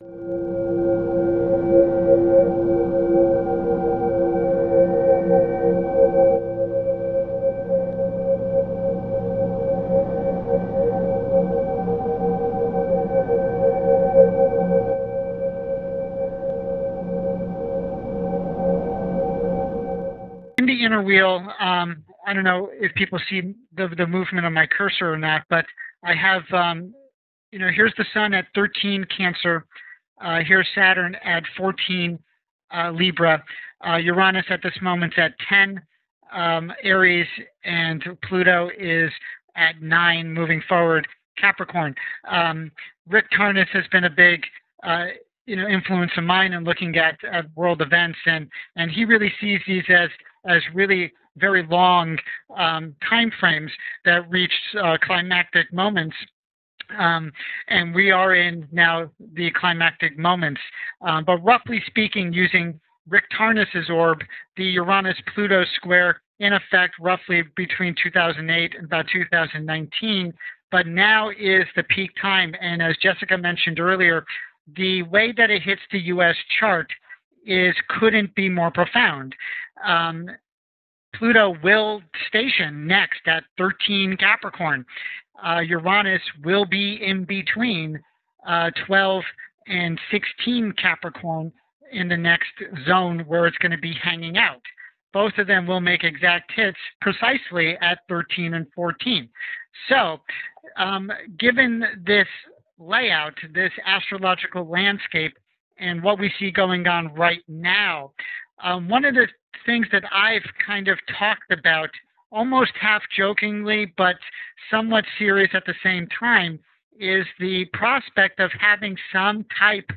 In the inner wheel, I don't know if people see the movement of my cursor or not, but I have, here's the sun at 13 Cancer. Here's Saturn at 14 Libra. Uranus at this moment at 10 Aries, and Pluto is at 9 moving forward Capricorn. Rick Tarnas has been a big influence of mine in looking at world events, and he really sees these as really very long time frames that reach climactic moments. And we are in now the climactic moments. But roughly speaking, using Rick Tarnas's orb, the Uranus-Pluto square in effect roughly between 2008 and about 2019. But now is the peak time. And as Jessica mentioned earlier, the way that it hits the U.S. chart couldn't be more profound. Pluto will station next at 13 Capricorn. Uranus will be in between 12 and 16 Capricorn in the next zone where it's going to be hanging out. Both of them will make exact hits precisely at 13 and 14. So, given this layout, this astrological landscape, and what we see going on right now, one of the things that I've kind of talked about, almost half jokingly, but somewhat serious at the same time, is the prospect of having some type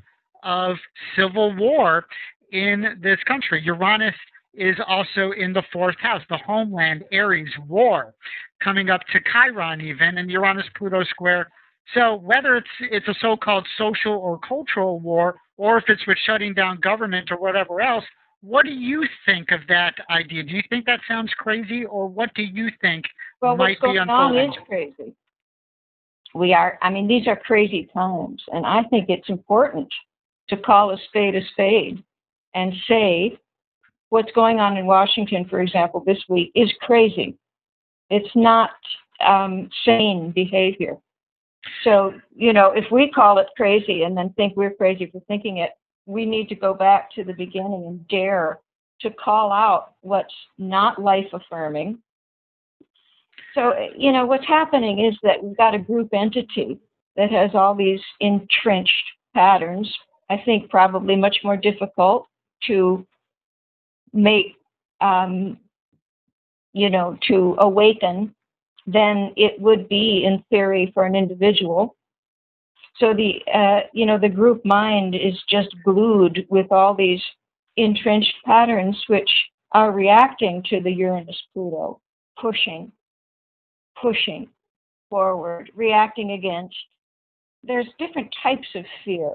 of civil war in this country. Uranus is also in the fourth house, the homeland, Aries, war, coming up to Chiron even, and Uranus-Pluto square. So whether it's a so-called social or cultural war, or if it's with shutting down government or whatever else, what do you think of that idea? Do you think that sounds crazy, or what do you think might be unfolding? Well, what's going on is crazy. These are crazy times, and I think it's important to call a spade and say what's going on in Washington, for example, this week is crazy. It's not sane behavior. So, if we call it crazy and then think we're crazy for thinking it, we need to go back to the beginning and dare to call out what's not life-affirming. So, what's happening is that we've got a group entity that has all these entrenched patterns, I think probably much more difficult to make, to awaken than it would be in theory for an individual. So the group mind is just glued with all these entrenched patterns which are reacting to the Uranus-Pluto, pushing forward, reacting against. There's different types of fear.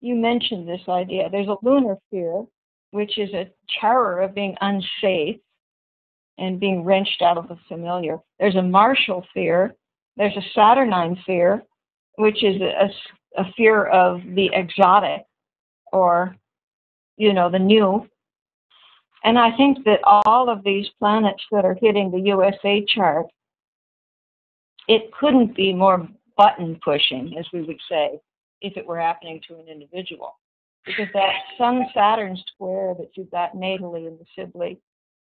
You mentioned this idea. There's a lunar fear, which is a terror of being unsafe and being wrenched out of the familiar. There's a martial fear. There's a Saturnine fear, which is a fear of the exotic or, the new. And I think that all of these planets that are hitting the USA chart, it couldn't be more button pushing, as we would say, if it were happening to an individual. Because that Sun-Saturn square that you've got natally in the Sibley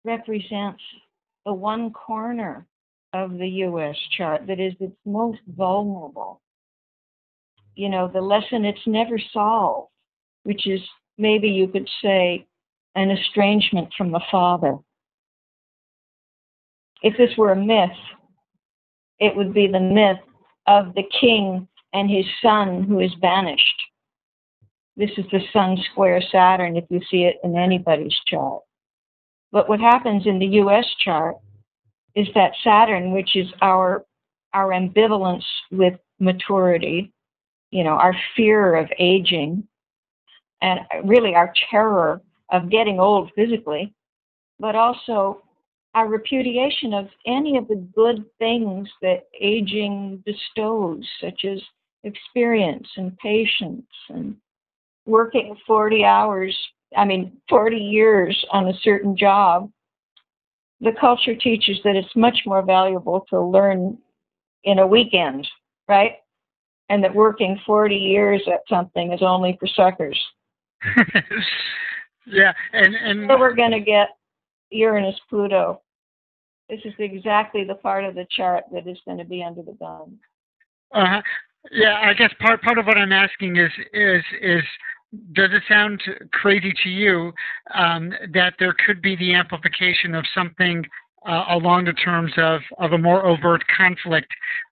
represents the one corner of the U.S. chart that is its most vulnerable. The lesson it's never solved, which is maybe you could say an estrangement from the father. If this were a myth, it would be the myth of the king and his son who is banished. This is the Sun square Saturn if you see it in anybody's chart. But what happens in the U.S. chart is that Saturn, which is our ambivalence with maturity, our fear of aging, and really our terror of getting old physically, but also our repudiation of any of the good things that aging bestows, such as experience and patience and working 40 years on a certain job, the culture teaches that it's much more valuable to learn in a weekend, right? And that working 40 years at something is only for suckers. Yeah, and so we're going to get Uranus, Pluto. This is exactly the part of the chart that is going to be under the gun. Yeah, I guess part of what I'm asking is does it sound crazy to you that there could be the amplification of something along the terms of a more overt conflict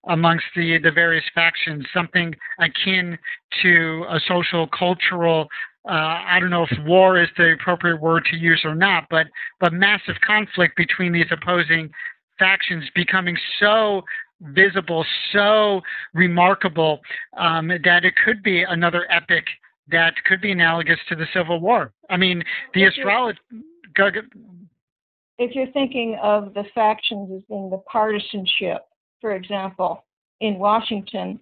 amongst the various factions, something akin to a social, cultural, I don't know if war is the appropriate word to use or not, but massive conflict between these opposing factions becoming so visible, so remarkable that it could be another epic that could be analogous to the Civil War. I mean, the astrology. If you're thinking of the factions as being the partisanship, for example, in Washington,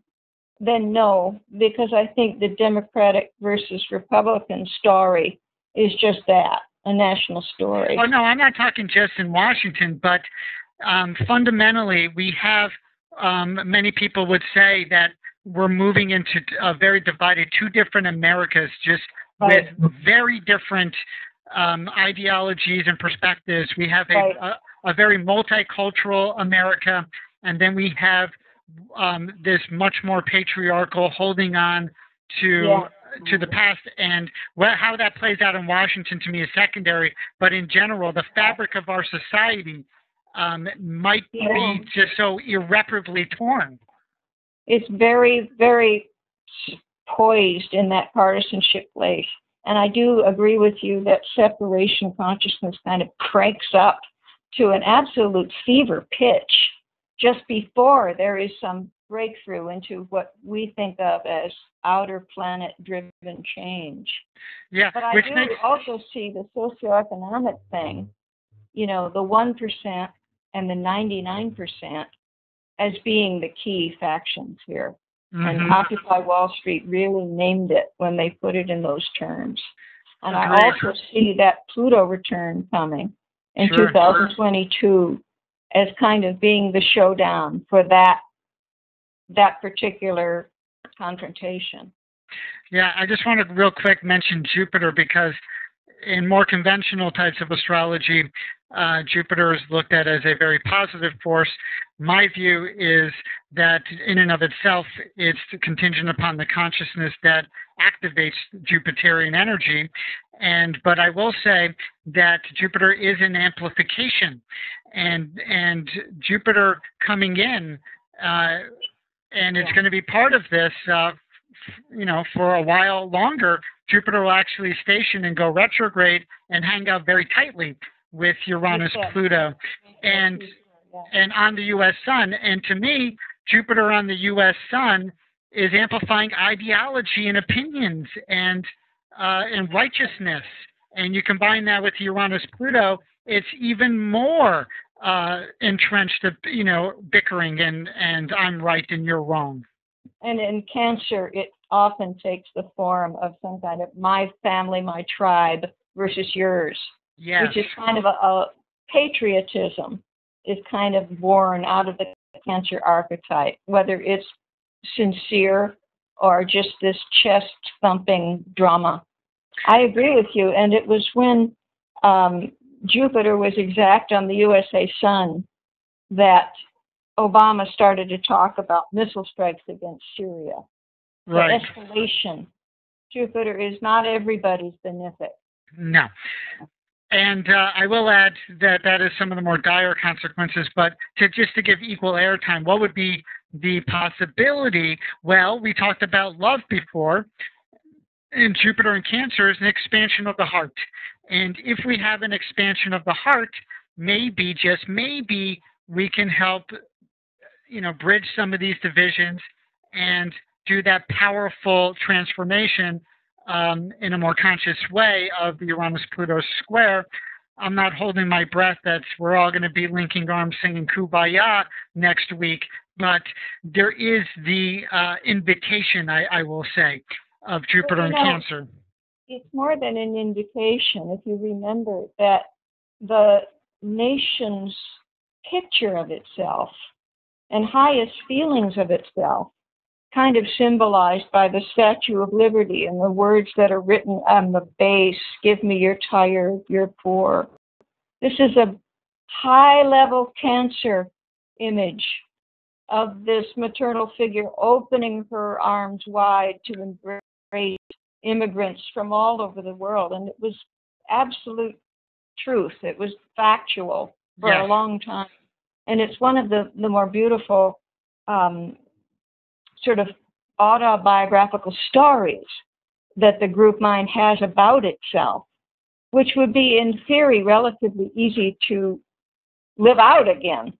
then no, because I think the Democratic versus Republican story is just that, a national story. Oh, no, I'm not talking just in Washington, but fundamentally, we have, many people would say that we're moving into a very divided, two different Americas, just with very different ideologies and perspectives. We have a very multicultural America, and then we have this much more patriarchal holding on to the past. And how that plays out in Washington to me is secondary, but in general, the fabric of our society might be just so irreparably torn. It's very, very poised in that partisanship place. And I do agree with you that separation consciousness kind of cranks up to an absolute fever pitch just before there is some breakthrough into what we think of as outer planet-driven change. Yeah, but I do also see the socioeconomic thing, the 1% and the 99% as being the key factions here. Mm-hmm. And Occupy Wall Street really named it when they put it in those terms. And I also see that Pluto return coming in 2022 as kind of being the showdown for that particular confrontation. Yeah, I just want to real quick mention Jupiter, because in more conventional types of astrology, Jupiter is looked at as a very positive force. My view is that in and of itself, it's contingent upon the consciousness that activates Jupiterian energy. But I will say that Jupiter is an amplification, and Jupiter coming in, and it's going to be part of this, for a while longer. Jupiter will actually station and go retrograde and hang out very tightly with Uranus, Pluto, and on the U.S. Sun. And to me, Jupiter on the U.S. Sun is amplifying ideology and opinions and righteousness. And you combine that with Uranus, Pluto, it's even more entrenched of, bickering and I'm right and you're wrong. And in Cancer, it often takes the form of some kind of my family, my tribe versus yours. Yes. Which is kind of a patriotism is kind of born out of the Cancer archetype, whether it's sincere or just this chest-thumping drama. I agree with you, and it was when Jupiter was exact on the USA Sun that Obama started to talk about missile strikes against Syria. Right. The escalation. Jupiter is not everybody's benefic. No. And I will add that is some of the more dire consequences, but just to give equal airtime, what would be the possibility? Well, we talked about love before, and Jupiter in Cancer is an expansion of the heart. And if we have an expansion of the heart, maybe, just maybe, we can help, bridge some of these divisions and do that powerful transformation in a more conscious way of the Uranus-Pluto square. I'm not holding my breath that we're all going to be linking arms singing Kumbaya next week, but there is the invitation, I will say, of Jupiter in Cancer. It's more than an indication. If you remember that the nation's picture of itself and highest feelings of itself, kind of symbolized by the Statue of Liberty and the words that are written on the base, give me your tired, your poor. This is a high-level Cancer image of this maternal figure opening her arms wide to embrace immigrants from all over the world. And it was absolute truth. It was factual for a long time. And it's one of the more beautiful sort of autobiographical stories that the group mind has about itself, which would be, in theory, relatively easy to live out again.